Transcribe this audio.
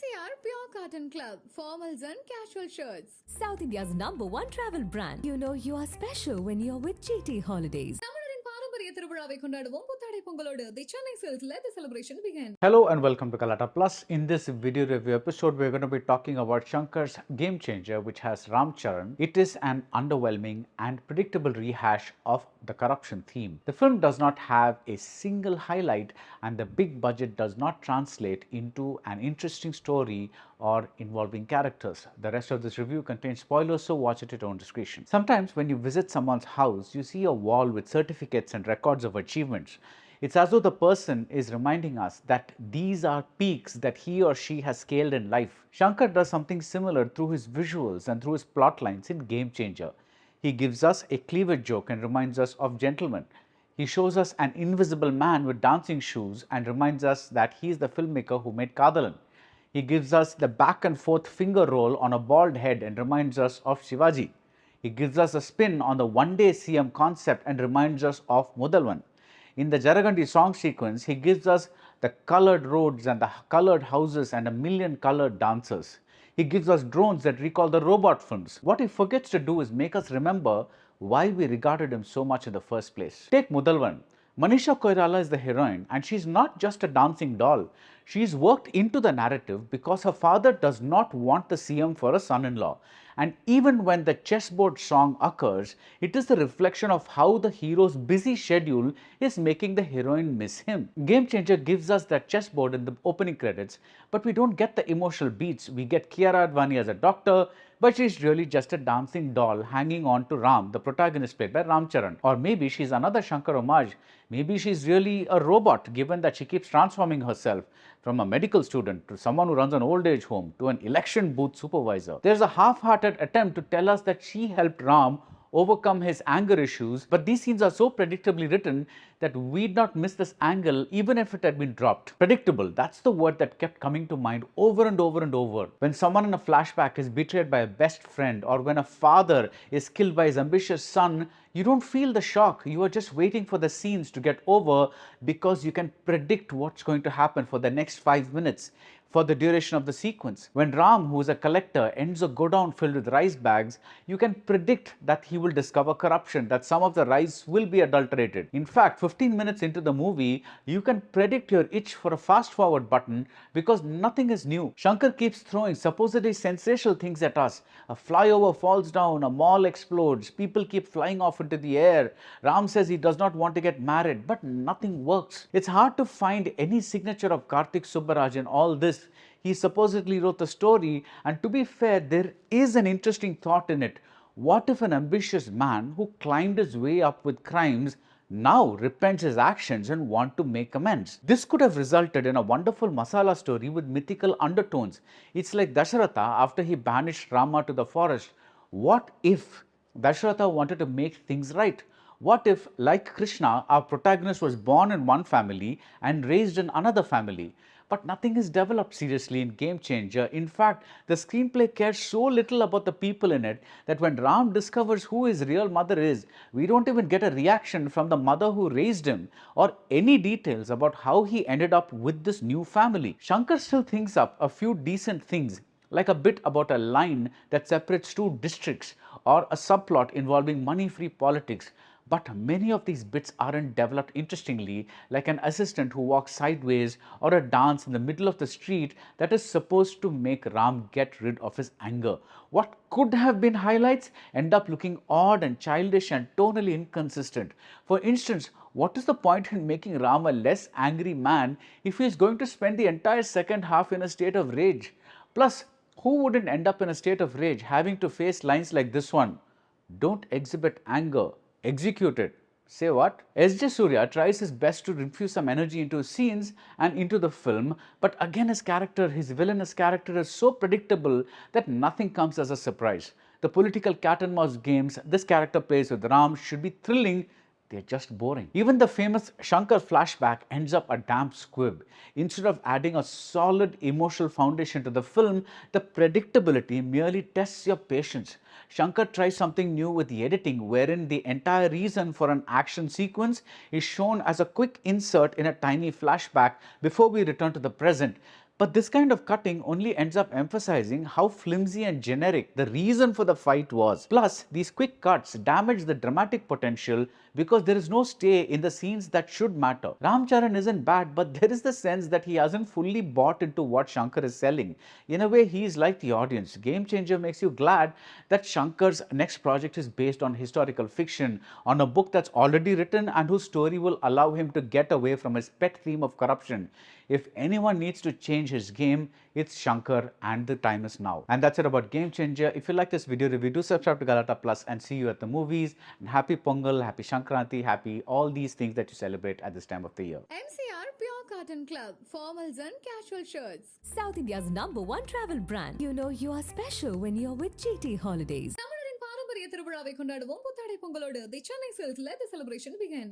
SCR Pure Cotton Club, formals and casual shirts. South India's #1 travel brand. You know you are special when you're with GT Holidays. தமிழரின் பாரம்பரிய திருவிழாவை கொண்டாடுவோம் புத்தாடை பொங்கலோடு. The Chennai Silks let the celebration begin. Hello and welcome to Galatta Plus. In this video review episode, we're going to be talking about Shankar's Game Changer, which has Ramcharan. It is an underwhelming and predictable rehash of the corruption theme. The film does not have a single highlight, and the big budget does not translate into an interesting story or involving characters. The rest of this review contains spoilers, so watch at your own discretion. Sometimes when you visit someone's house, you see a wall with certificates and records of achievements. It's as though the person is reminding us that these are peaks that he or she has scaled in life. Shankar does something similar through his visuals and through his plot lines in Game Changer. He gives us a cleavage joke and reminds us of gentlemen. He shows us an invisible man with dancing shoes and reminds us that he is the filmmaker who made Kadalan. He gives us the back and forth finger roll on a bald head and reminds us of Shivaji. He gives us a spin on the one-day CM concept and reminds us of Mudalvan. In the Jaragandi song sequence, he gives us the colored roads and the colored houses and a million colored dancers. He gives us drones that recall the robot films. What he forgets to do is make us remember why we regarded him so much in the first place. Take Mudalvan. Manisha Koirala is the heroine, and she's not just a dancing doll. She's worked into the narrative because her father does not want the CM for a son-in-law. And even when the chessboard song occurs, it is the reflection of how the hero's busy schedule is making the heroine miss him. Game Changer gives us that chessboard in the opening credits, but we don't get the emotional beats. We get Kiara Advani as a doctor, but she's really just a dancing doll hanging on to Ram, the protagonist played by Ramcharan. Or maybe she's another Shankar homage. Maybe she's really a robot, given that she keeps transforming herself from a medical student to someone who runs an old age home to an election booth supervisor. There's a half-hearted attempt to tell us that she helped Ram overcome his anger issues, but these scenes are so predictably written that we'd not miss this angle even if it had been dropped. Predictable, that's the word that kept coming to mind over and over and over. When someone in a flashback is betrayed by a best friend, or when a father is killed by his ambitious son, you don't feel the shock. You are just waiting for the scenes to get over because you can predict what's going to happen for the next 5 minutes. For the duration of the sequence. When Ram, who is a collector, ends a godown filled with rice bags, you can predict that he will discover corruption, that some of the rice will be adulterated. In fact, 15 minutes into the movie, you can predict your itch for a fast forward button because nothing is new. Shankar keeps throwing supposedly sensational things at us. A flyover falls down, a mall explodes, people keep flying off into the air. Ram says he does not want to get married, but nothing works. It's hard to find any signature of Karthik Subbaraj in all this. He supposedly wrote the story, and to be fair, there is an interesting thought in it. What if an ambitious man who climbed his way up with crimes now repents his actions and wants to make amends? This could have resulted in a wonderful masala story with mythical undertones. It's like Dasharatha after he banished Rama to the forest. What if Dasharatha wanted to make things right? What if, like Krishna, our protagonist was born in one family and raised in another family? But nothing is developed seriously in Game Changer. In fact, the screenplay cares so little about the people in it that when Ram discovers who his real mother is, we don't even get a reaction from the mother who raised him or any details about how he ended up with this new family. Shankar still thinks up a few decent things, like a bit about a line that separates two districts or a subplot involving money-free politics. But many of these bits aren't developed interestingly, like an assistant who walks sideways or a dance in the middle of the street that is supposed to make Ram get rid of his anger. What could have been highlights end up looking odd and childish and tonally inconsistent. For instance, what is the point in making Ram a less angry man if he is going to spend the entire second half in a state of rage? Plus, who wouldn't end up in a state of rage having to face lines like this one? Don't exhibit anger. Execute it. Say what? S.J. Surya tries his best to infuse some energy into his scenes and into the film, but again his villainous character is so predictable that nothing comes as a surprise. The political cat and mouse games this character plays with Ram should be thrilling. They're just boring. Even the famous Shankar flashback ends up a damp squib. Instead of adding a solid emotional foundation to the film, the predictability merely tests your patience. Shankar tries something new with the editing, wherein the entire reason for an action sequence is shown as a quick insert in a tiny flashback before we return to the present. But this kind of cutting only ends up emphasizing how flimsy and generic the reason for the fight was. Plus, these quick cuts damage the dramatic potential because there is no stay in the scenes that should matter. Ramcharan isn't bad, but there is the sense that he hasn't fully bought into what Shankar is selling. In a way, he is like the audience. Game Changer makes you glad that Shankar's next project is based on historical fiction, on a book that's already written and whose story will allow him to get away from his pet theme of corruption. If anyone needs to change his game, it's Shankar, and the time is now. And that's it about Game Changer. If you like this video review, do subscribe to Galatta Plus and see you at the movies. And happy Pongal, happy Shankranti, happy all these things that you celebrate at this time of the year. MCR Pure Cotton Club, formals and casual shirts. South India's #1 travel brand. You know you are special when you're with GT Holidays. தமிழரின் பாரம்பரிய திருவிழாவை கொண்டாடுவோம் புத்தாடை பொங்கலோடு. The Chennai Silks let the celebration begin.